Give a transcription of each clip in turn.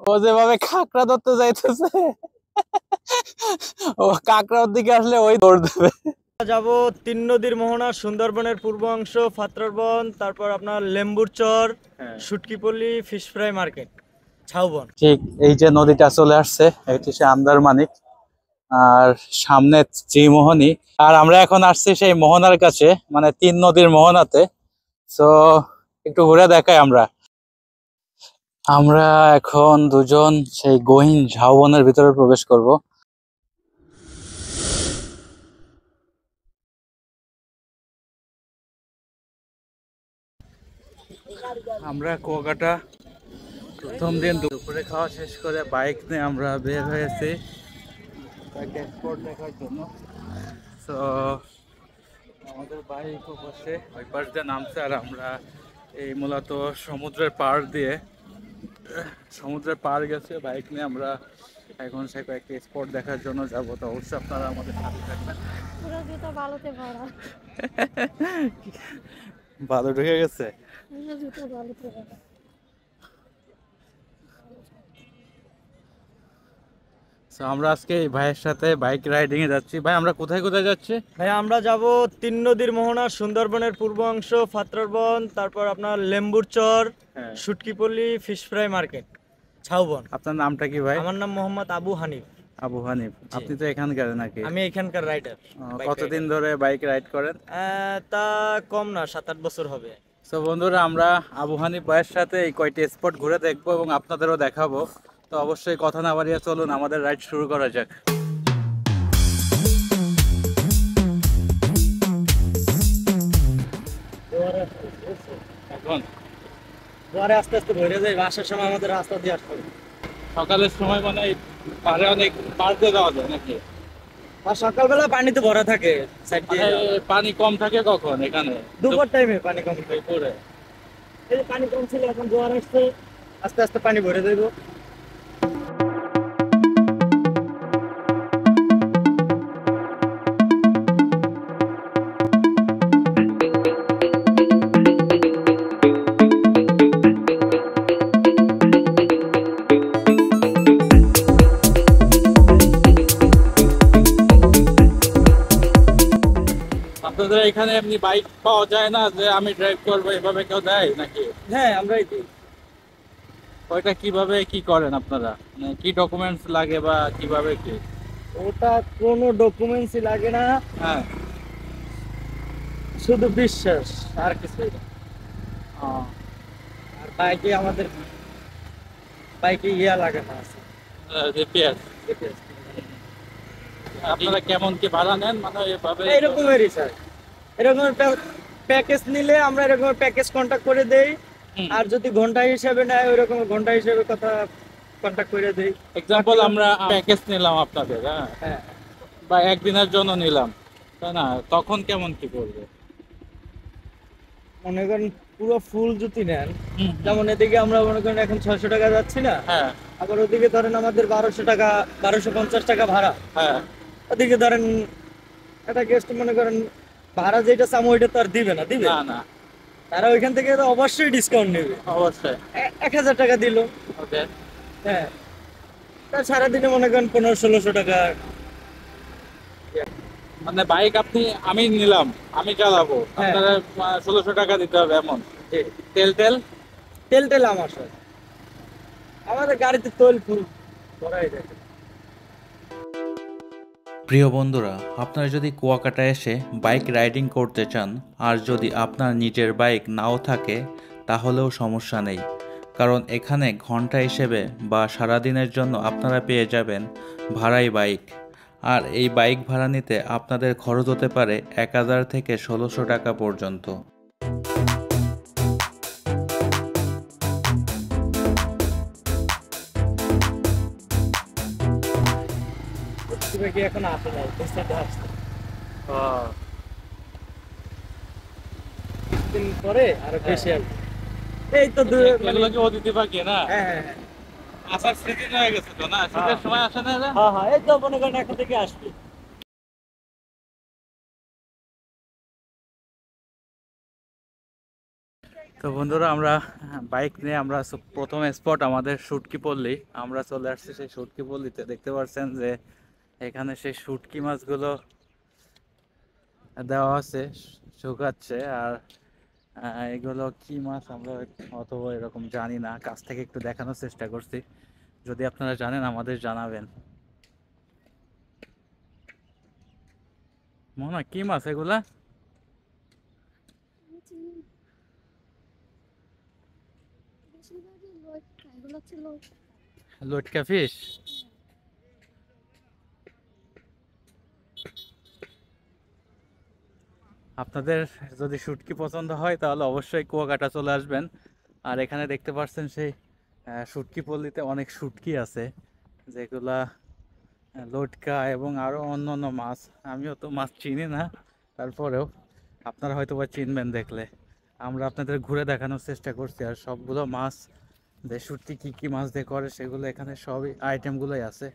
ও যেভাবে কাঁকড়া ধরতে যাইতেছে, ও কাঁকড়ার দিকে আসলে ওই দৌড় দেবে। যাব তিন নদীর মোহনা, সুন্দরবনের পূর্ব অংশ, ফাত্রারবন, তারপর আপনার লেম্বুর চর, শুটকিপল্লী, ফিশ ফ্রাই মার্কেট, ঝাউবন। ঠিক এই যে নদীটা চলে আসছে, এটি সে আন্দারমানিক, আর সামনে ত্রিমোহনী। আর আমরা এখন আসছি সেই মোহনার কাছে, মানে তিন নদীর মোহনাতে। তো একটু ঘুরে দেখাই। আমরা আমরা এখন দুজন সেই গহীন ঝাউবনের ভিতরে প্রবেশ করব। আমরা কুয়াকাটা প্রথম দিন দুপুরে খাওয়া শেষ করে বাইক নিয়ে আমরা বের হয়েছি স্পট দেখার জন্য। তো আমাদের বাইক বসে ওই পাশ দিয়ে নামছে, আর আমরা এই মূলত সমুদ্রের পাড় গেছে বাইক নিয়ে। আমরা এখন সে কয়েকটি স্পট দেখার জন্য যাবো, তো অবশ্যই আপনারা আমাদের সাথে থাকবেন। পুরো জুতো বালুতে ভরা। ভালো ঢুকে গেছে। পুরো জুতো বালুতে ভরা। তো আমরা আজকে এই ভাইয়ের সাথে বাইক রাইডিং এ যাচ্ছি। ভাই আমরা কোথায় কোথায় যাচ্ছি? ভাই আমরা যাব তিন নদীর মোহনা, সুন্দরবনের পূর্ব অংশ, ফাত্রারবন, তারপর আপনার লেম্বুর চর, শুটকিপল্লী, ফিশ ফ্রাই মার্কেট, ঝাউবন। আপনার নামটা কি ভাই? আমার নাম মোহাম্মদ আবু হানিফ। আবু হানিফ। আপনি তো এখানকার নাকি? আমি এখানকার রাইডার। কতদিন ধরে বাইক রাইড করেন? তা কম না, 7-8 বছর হবে। তো বন্ধুরা, আমরা আবু হানিফ ভাইয়ের সাথে এই কয়টি স্পট ঘুরে দেখবো এবং আপনাদেরও দেখাবো। তো অবশ্যই কথা না বাড়িয়ে চলুন আমাদের রাইড শুরু করা যাক। এখন পরে আস্তে আস্তে ভরে যাই, আসার সময় আমাদের রাস্তা দিয়ে আসতে হবে। সকালের সময় মানে পারে অনেক পার দিয়ে যাওয়া যায় নাকি? আর সকালবেলা পানিতে ভরা থাকে সাইড দিয়ে। পানি কম থাকে কখন এখানে? দুপুর টাইমে পানি কম থাকে। দুপুরে এই যে পানি কম ছিল, এখন জোয়ার আসছে, আস্তে আস্তে পানি ভরে যাইব। আপনাদের এখানে এমনি বাইক পাওয়া যায় না যে আমি ড্রাইভ করবো, এভাবে কেউ দেয় নাকি? হ্যাঁ, আমরাই দিই। ওইটা কিভাবে কি করেন আপনারা? মানে কি ডকুমেন্টস লাগে বা কিভাবে কি? ওটা কোনো ডকুমেন্টসই লাগে না, হ্যাঁ, শুধু বিশ্বাস, আর কিছুই না। আর বাইকে ইয়া লাগে না। জিপিএস। আপনারা কেমন কি ভাড়া নেন মানে এভাবে? এরকমেরই স্যার, এরকম প্যাকেজ নিলে আমরা এরকম প্যাকেজ কন্ট্যাক্ট করে দেই। আর যদি ঘন্টা হিসেবে নেয়, ওই রকম ঘন্টা হিসেবে কথা কন্ট্যাক্ট করে দেই। এক্সাম্পল আমরা প্যাকেজ নিলাম আপনাদের, হ্যাঁ, বা একদিনের জন্য নিলাম, তাই না? তখন কেমন কি করবে? মনে করেন পুরো ফুল যদি নেন, যেমন এদিকে আমরা মনে করেন এখন 600 টাকা যাচ্ছি না, হ্যাঁ আবার ওদিকে ধরেন আমাদের 1200 টাকা, 1250 টাকা ভাড়া। হ্যাঁ। ওদিকে ধরেন একটা গেস্ট মনে করেন ভাড়া যেটা চাম ওইটা তো আর দিবে না, দিবে না না, তারা ওইখান থেকে তো অবশ্যই ডিসকাউন্ট নেবে। অবশ্যই। 1000 টাকা দিল, ওকে। হ্যাঁ, তা সারাদিনে মনে করেন 1500-1600 টাকা। মানে বাইক আমি নিলাম, আমি চালাবো, হ্যাঁ। আপনারা 1600 টাকা দিতে হবে এমন? তেল তেল তেল আমার সাথে, আমাদের গাড়িতে তেল ফুল ভরাই যায়। প্রিয় বন্ধুরা, আপনারা যদি কুয়াকাটা এসে বাইক রাইডিং করতে চান, আর যদি আপনার নিজের বাইক নাও থাকে তাহলেও সমস্যা নেই, কারণ এখানে ঘন্টা হিসেবে বা সারাদিনের জন্য আপনারা পেয়ে যাবেন ভাড়াই বাইক। আর এই বাইক ভাড়া নিতে আপনাদের খরচ হতে পারে 1000 থেকে 1600 টাকা পর্যন্ত। কি এখন আসে নাই, বুঝতে আসছে দিন পরে আরো বেশি আসবে। এই তো এগুলো কি অতিথি পাখি না? হ্যাঁ হ্যাঁ হ্যাঁ আসার সিজন হয়ে গেছে তো, না শীতের সময় আসে না এরা? হ্যাঁ হ্যাঁ, এই তো মনে করেন এখন থেকে আসবে। তো তো বন্ধুরা আমরা বাইক নিয়ে আমরা প্রথম স্পট আমাদের শুটকি পল্লী, আমরা চলে আসছি সেই শুটকি পল্লীতে। দেখতে পাচ্ছেন যে এখানে সেই শুটকি মাছগুলো দেওয়া আছে, শুকাচ্ছে। আর এগুলো কি মাছ আমরা অথবা এরকম জানি না, কাছ থেকে একটু দেখানোর চেষ্টা করছি। যদি আপনারা জানেন আমাদের জানাবেন। মনে কি মাছ এগুলা? বেশিরভাগই লোক এগুলো হচ্ছে লোক। লটকা ফিশ। আপনাদের যদি শুটকি পছন্দ হয় তাহলে অবশ্যই কুয়াকাটা চলে আসবেন। আর এখানে দেখতে পাচ্ছেন সেই শুটকি পল্লীতে অনেক শুটকি আছে, যেগুলা লটকা এবং আরো অন্যান্য মাছ। আমিও তো মাছ চিনি না, তারপরেও আপনারা হয়তো বা চিনবেন দেখলে। আমরা আপনাদের ঘুরে দেখানোর চেষ্টা করছি। আর সবগুলো মাছ যে শুটকি কি কি মাছ দিয়ে করে সেগুলো এখানে সবই আইটেমগুলোই আছে।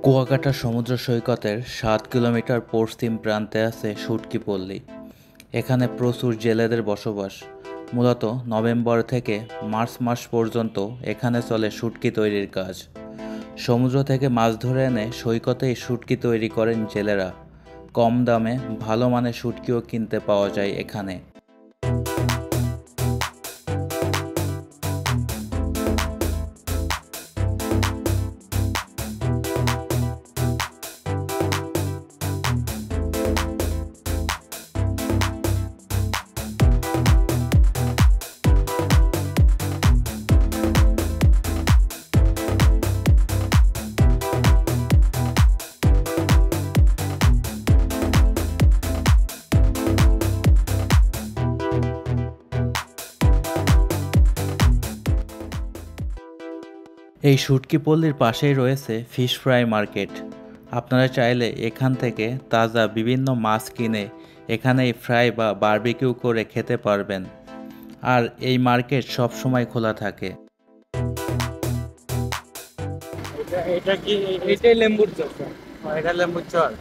কুয়াকাটা সমুদ্র সৈকতের 7 কিলোমিটার পশ্চিম প্রান্তে আছে শুটকি পল্লী। এখানে প্রচুর জেলেদের বসবাস। মূলত নভেম্বর থেকে মার্চ মাস পর্যন্ত এখানে চলে শুটকি তৈরির কাজ। সমুদ্র থেকে মাছ ধরে এনে সৈকতেই শুটকি তৈরি করেন জেলেরা। কম দামে ভালো মানের শুটকিও কিনতে পাওয়া যায় এখানে। এই শুটকি পল্লীর পাশেই রয়েছে ফিশ ফ্রাই মার্কেট। আপনারা চাইলে এখান থেকে তাজা বিভিন্ন মাছ কিনে এখানেই ফ্রাই বা বারবিকিউ করে খেতে পারবেন। আর এই মার্কেট সব সময় খোলা থাকে। এটা কি এটাই লেম্বুর চর? এটা লেম্বুর চর।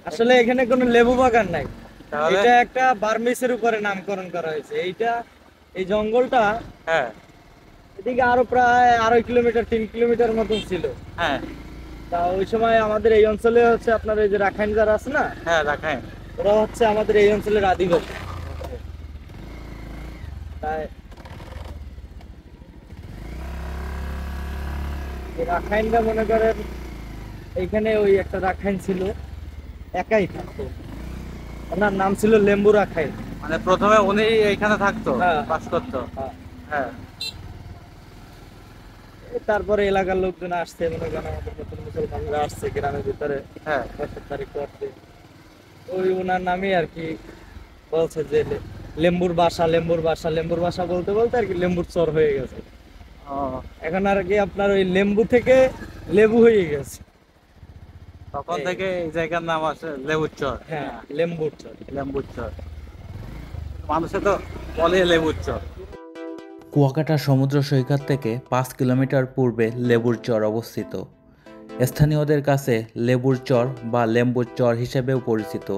আসলে এখানে কোনো লেবু বাগান নাই, তাহলে? এটা একটা বার্মিসের উপরে নামকরণ করা হয়েছে। এই জঙ্গলটা হ্যাঁ এদিকে আরো প্রায় 2.5 কিলোমিটার 3 কিলোমিটার মতন ছিল। হ্যাঁ তা ওই সময় আমাদের এই অঞ্চলে হচ্ছে আপনার এই যে রাখাইন যারা আছে না, হ্যাঁ রাখাইন, ওরা হচ্ছে আমাদের এই অঞ্চলের আদিবাসী। তাই এই রাখাইনরা মনে করেন এইখানে ওই একটা রাখাইন ছিল, একাই থাকতো। ওনার নাম ছিল লেম্বু রাখাইন। মানে প্রথমে উনি এখানে থাকতো, হ্যাঁ। বাস করতো। হ্যাঁ। হ্যাঁ তারপরে এলাকার লোকজন আসছে, মনে করেন আমাদের নতুন মুসলমানরা আসছে গ্রামের ভিতরে হ্যাঁ বছর তারিখ করতে। ওই ওনার নামে আর কি বলছে যে লেম্বুর বাসা, লেম্বুর বাসা, লেম্বুর বাসা বলতে বলতে আর কি লেম্বুর চর হয়ে গেছে। ও, এখন আর কি আপনার ওই লেম্বু থেকে লেবু হয়ে গেছে। তখন এই। থেকে এই জায়গার নাম আছে লেবুর চর। হ্যাঁ, লেম্বুর চর। লেম্বুর চর, মানুষে তো বলে লেবুর চর। কুয়াকাটা সমুদ্র সৈকত থেকে 5 কিলোমিটার পূর্বে লেবুর চর অবস্থিত। স্থানীয়দের কাছে লেবুর চর বা লেম্বুর চর হিসেবেও পরিচিত।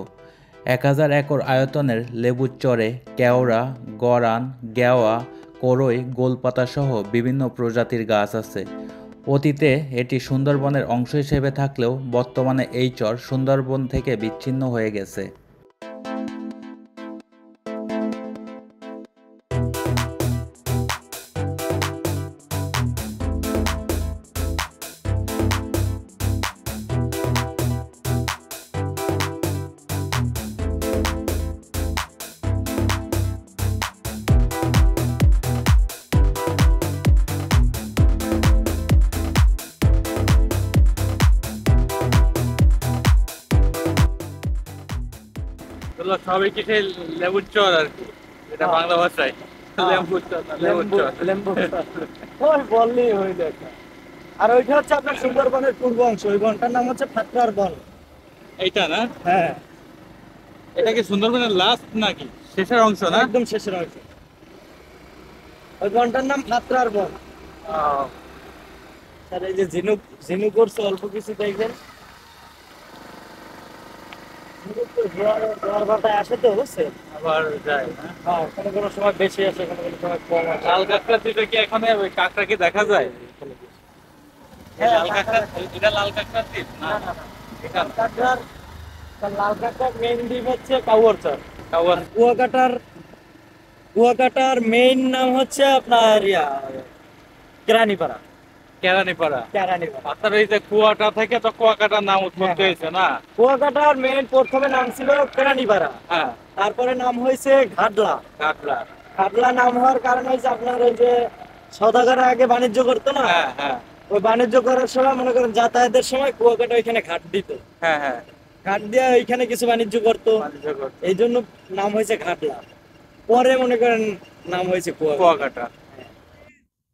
1000 একর আয়তনের লেবুর চরে কেওড়া, গরান, গেওয়া, করই, গোলপাতা সহ বিভিন্ন প্রজাতির গাছ আছে। অতীতে এটি সুন্দরবনের অংশ হিসেবে থাকলেও বর্তমানে এই চর সুন্দরবন থেকে বিচ্ছিন্ন হয়ে গেছে। এগুলো সবই কি সেই লেবুর চর আর কি, এটা বাংলা ভাষায় লেবুর চর না, লেবুর চর। লেম্বুর চর। ওই বললেই হয়ে যায়। আর ওইটা হচ্ছে আপনার সুন্দরবনের পূর্ব অংশ। ওই বনটার নাম হচ্ছে ফাতরার বন। এইটা না? হ্যাঁ, এটা কি সুন্দরবনের লাস্ট নাকি শেষের অংশ না? একদম শেষের অংশ। ওই বনটার নাম ফাতরার বন। ও, আর এই যে ঝিনুক ঝিনুক করছে অল্প কিছু দেখবেন। ঝিনুক তো জোয়ার ভাটায় আসে তো বুঝছেন। আবার যায় না। হ্যাঁ, কোনো কোনো সময় বেশি আসে, কোনো কোনো সময় কম আসে। লাল কাঁকড়া দুটো কি এখানে ওই কাঁকড়া কি দেখা যায়? এই হ্যাঁ, লাল কাঁকড়া, এটা লাল কাঁকড়ার দ্বীপ না? না না না, লাল কাঁকড়ার মেইন দ্বীপ হচ্ছে কাউয়ারচর। কাওয়ার আর কুয়াকাটার মেইন নাম হচ্ছে আপনার কেরানীপাড়া। কেরানীপাড়া। কেরানীপাড়া। আপনার এই যে কুয়াটা থেকে তো কুয়াকাটার নাম উৎপত্তি হয়েছে না? কুয়াকাটার মেইন প্রথমে নাম ছিল কেরানীপাড়া, হ্যাঁ, তারপরে নাম হয়েছে ঘাটলা। কাঁকড়া। ঘাটলা নাম হওয়ার কারণ হয়েছে আপনার ওই যে সওদাগররা আগে বাণিজ্য করতো না, হ্যাঁ হ্যাঁ ওই বাণিজ্য করার সময় মনে করেন যাতায়াতের সময় কুয়াকাটা ওইখানে ঘাট দিত, হ্যাঁ হ্যাঁ, ঘাট দিয়ে ওইখানে কিছু বাণিজ্য করতো, বাণিজ্য করতো। এই জন্য নাম হয়েছে ঘাটলা। পরে মনে করেন নাম হয়েছে কুয়াকাটা। কুয়াকাটা।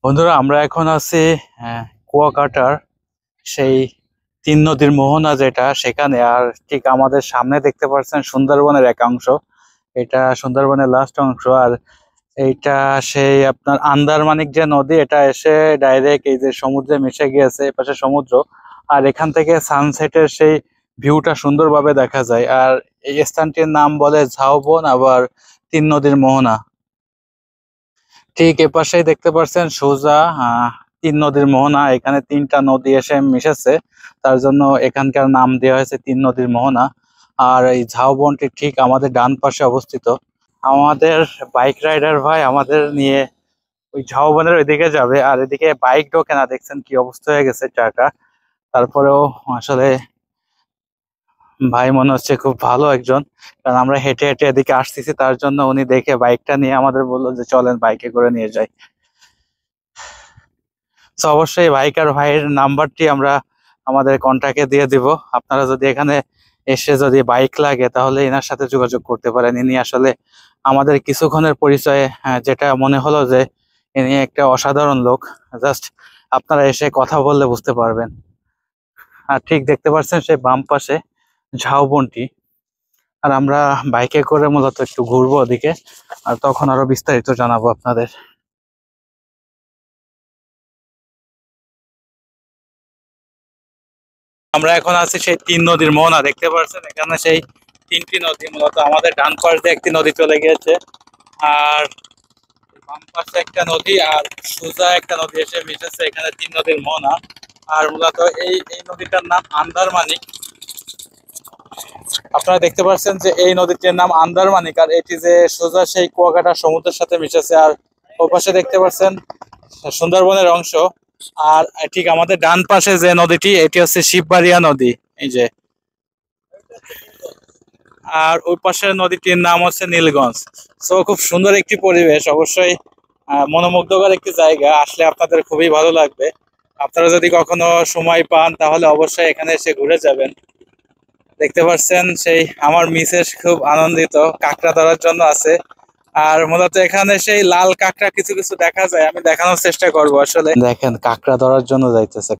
বন্ধুরা, আমরা এখন আছি কুয়াকাটার সেই তিন নদীর মোহনা যেটা সেখানে। আর ঠিক আমাদের সামনে দেখতে পাচ্ছেন সুন্দরবনের এক অংশ, এটা সুন্দরবনের লাস্ট অংশ। আর এইটা সেই আপনার আন্দারমানিক যে নদী, এটা এসে ডাইরেক্ট এই যে সমুদ্রে মিশে গিয়েছে, এপাশে সমুদ্র। আর এখান থেকে সানসেটের সেই ভিউটা সুন্দরভাবে দেখা যায়। আর এই স্থানটির নাম বলে ঝাউবন, আবার তিন নদীর মোহনা। ঠিক এপাশেই দেখতে পাচ্ছেন সোজা তিন নদীর মোহনা। এখানে তিনটা নদী এসে মিশেছে, তার জন্য এখানকার নাম দেওয়া হয়েছে তিন নদীর মোহনা। আর এই ঝাউবনটি ঠিক আমাদের ডান পাশে অবস্থিত। আমাদের বাইক রাইডার ভাই আমাদের নিয়ে ওই ঝাউবনের ওইদিকে যাবে, আর এদিকে বাইক ঢোকে না, দেখছেন কি অবস্থা হয়ে গেছে চাকা। তারপরেও আসলে ভাই মনে হচ্ছে খুব ভালো একজন, কারণ আমরা হেঁটে হেঁটে এদিকে আসতেছি, তার জন্য উনি দেখে বাইকটা নিয়ে আমাদের বললো যে চলেন বাইকে করে নিয়ে যাই। তো অবশ্যই বাইক আর ভাইয়ের নাম্বারটি আমরা আমাদের কন্ট্যাক্টে দিয়ে দিব। আপনারা যদি এখানে এসে যদি বাইক লাগে তাহলে এনার সাথে যোগাযোগ করতে পারেন। ইনি আসলে আমাদের কিছুক্ষণের পরিচয়ে যেটা মনে হলো যে ইনি একটা অসাধারণ লোক। জাস্ট আপনারা এসে কথা বললে বুঝতে পারবেন। আর ঠিক দেখতে পাচ্ছেন সেই বাম পাশে ঝাউবনটি। আর আমরা বাইকে করে মূলত একটু ঘুরবো ওদিকে, আর তখন আরো বিস্তারিত জানাবো আপনাদের। আমরা এখন আছি সেই তিন নদীর মোহনা, দেখতে পাচ্ছেন এখানে সেই তিনটি নদী। মূলত আমাদের ডান পাশ দিয়ে একটি নদী চলে গিয়েছে, আর বাম পাশে একটা নদী, আর সোজা একটা নদী এসে মিশেছে, এখানে তিন নদীর মোহনা। আর মূলত এই এই নদীটার নাম আন্দারমানিক। আপনারা দেখতে পাচ্ছেন যে এই নদীটির নাম আন্দারমানিক, আর এটি যে সোজা সেই কুয়াকাটা সমুদ্রের সাথে মিশেছে। আর ওপাশে দেখতে পাচ্ছেন সুন্দরবনের অংশ। আর ঠিক আমাদের ডান পাশে যে নদীটি, এটি হচ্ছে শিববাড়িয়া নদী, এই যে। আর ওই পাশের নদীটির নাম হচ্ছে নীলগঞ্জ। তো খুব সুন্দর একটি পরিবেশ, অবশ্যই মনোমুগ্ধকর একটি জায়গা। আসলে আপনাদের খুবই ভালো লাগবে। আপনারা যদি কখনো সময় পান তাহলে অবশ্যই এখানে এসে ঘুরে যাবেন। দেখতে পাচ্ছেন সেই আমার মিসেস খুব আনন্দিত, কাঁকড়া ধরার জন্য আছে। আর মূলত এখানে সেই লাল কাঁকড়া কিছু কিছু দেখা যায়, আমি দেখানোর চেষ্টা করব। আসলে দেখেন কাঁকড়া ধরার জন্য যাইতেছে।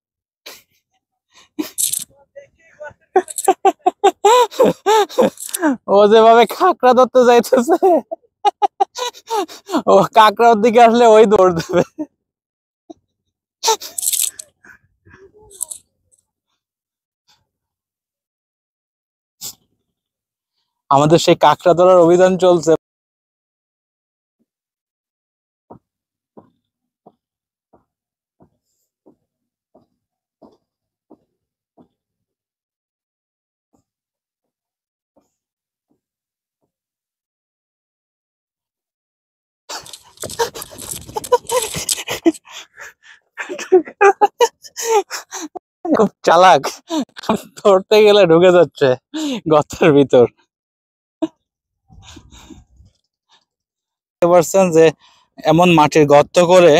ও যেভাবে কাঁকড়া ধরতে যাইতেছে, ও কাঁকড়ার দিকে আসলে ওই দৌড় দেবে। আমাদের সেই কাঁকড়া ধরার অভিযান চলছে। খুব চালাক, ধরতে গেলে ঢুকে যাচ্ছে গর্তের ভিতর। বুঝতে পারছেন যে এমন মাটির গর্ত করে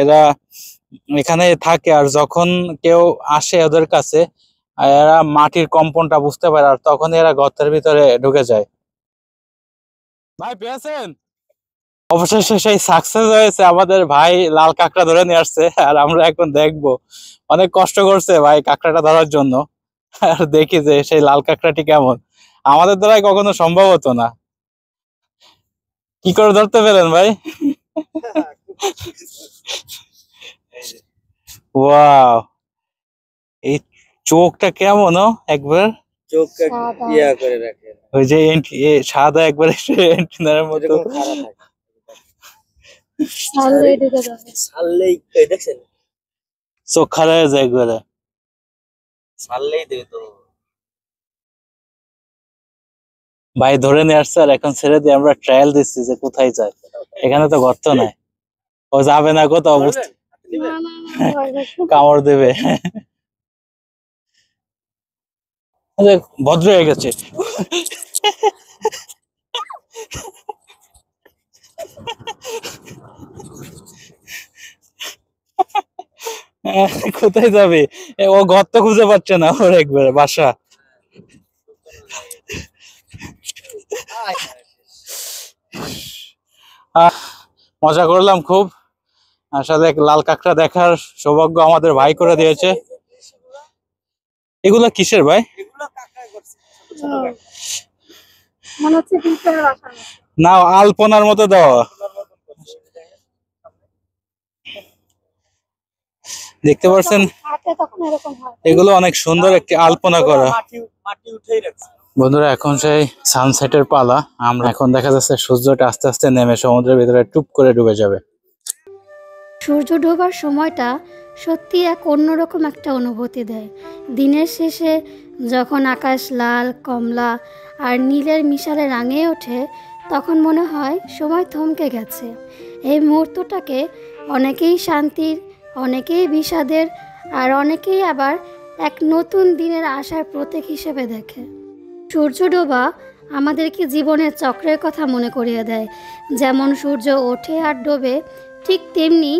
এরা এখানে থাকে। আর যখন কেউ আসে ওদের কাছে, এরা মাটির কম্পনটা বুঝতে পারে, আর তখন এরা গর্তের ভিতরে ঢুকে যায়। ভাই পেয়েছেন? অবশেষে সেই সাকসেস হয়েছে, আমাদের ভাই লাল কাঁকড়া ধরে নিয়ে আসছে। আর আমরা এখন দেখবো, অনেক কষ্ট করছে ভাই কাঁকড়াটা ধরার জন্য। আর দেখি যে সেই লাল কাঁকড়াটি কেমন, আমাদের দ্বারাই কখনো সম্ভব হতো না। কি করে ধরতে পেলেন ভাই? ওয়াও, এই চোখটা কেমন একবার, চোখ সাদা। ইয়া করে রাখে, ওই যে সাদা একবার এন্টিনার মতো। এরকম খাড়া থাকে। ছাড়লেই ঢুকে যাবে। ছাড়লেই এই দেখছেন, চোখ খারাপ হয়ে যায় একবারে। ছাড়লেই দেবে তো। ভাই ধরে নিয়ে আসছে আর এখন ছেড়ে দিয়ে আমরা ট্রায়াল দিচ্ছি যে কোথায় যায়। এখানে তো গর্ত নাই, ও যাবে না কোথাও, অবস্থা না না না, ভয় লাগছে। কামড় দেবে। আরে, ভদ্র হয়ে গেছে। কোথায় যাবে, ও গর্ত খুঁজে পাচ্ছে না ওর একবারে বাসা। মজা করলাম খুব, আসলে লাল কাঁকড়া দেখার সৌভাগ্য আমাদের ভাই করে দিয়েছে। এগুলা কিসের ভাই? এগুলো কাকাই করছে, ছোট ছোট ও, কাকা। মনে হচ্ছে ভিতরে রাখা না। না, আলপনার মতো দেওয়া। দেখতে পাচ্ছেন, হাতে তখন এরকম হয়। এগুলো অনেক সুন্দর একটি আলপনা করা। মাটি উঠেই রাখছে। বন্ধুরা, এখন সেই সানসেটের পালা। আমরা এখন দেখা যাচ্ছে সূর্যটা আস্তে আস্তে নেমে সমুদ্রের ভিতরে টুপ করে ডুবে যাবে। সূর্য ডোবার সময়টা সত্যি এক অন্যরকম একটা অনুভূতি দেয়। দিনের শেষে যখন আকাশ লাল, কমলা আর নীলের মিশালে রাঙে ওঠে, তখন মনে হয় সময় থমকে গেছে। এই মুহূর্তটাকে অনেকেই শান্তির, অনেকেই বিষাদের, আর অনেকেই আবার এক নতুন দিনের আশার প্রতীক হিসেবে দেখে। সূর্য ডোবা আমাদেরকে জীবনের চক্রের কথা মনে করিয়ে দেয়। যেমন সূর্য ওঠে আর ডোবে, ঠিক তেমনি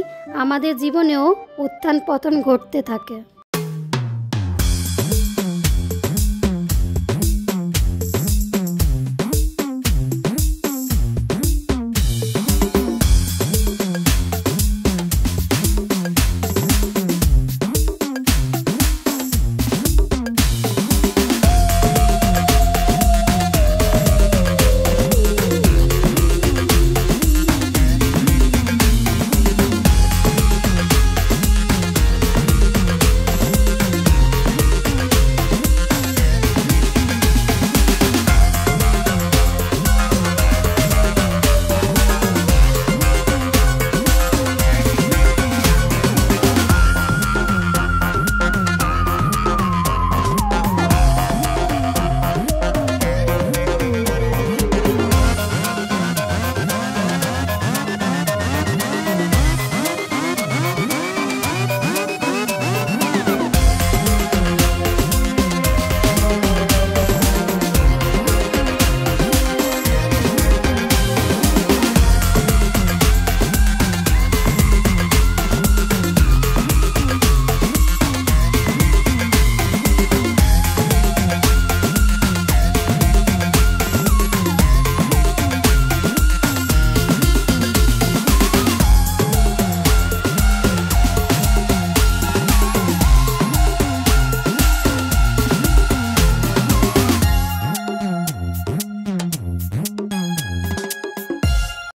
আমাদের জীবনেও উত্থান পতন ঘটতে থাকে।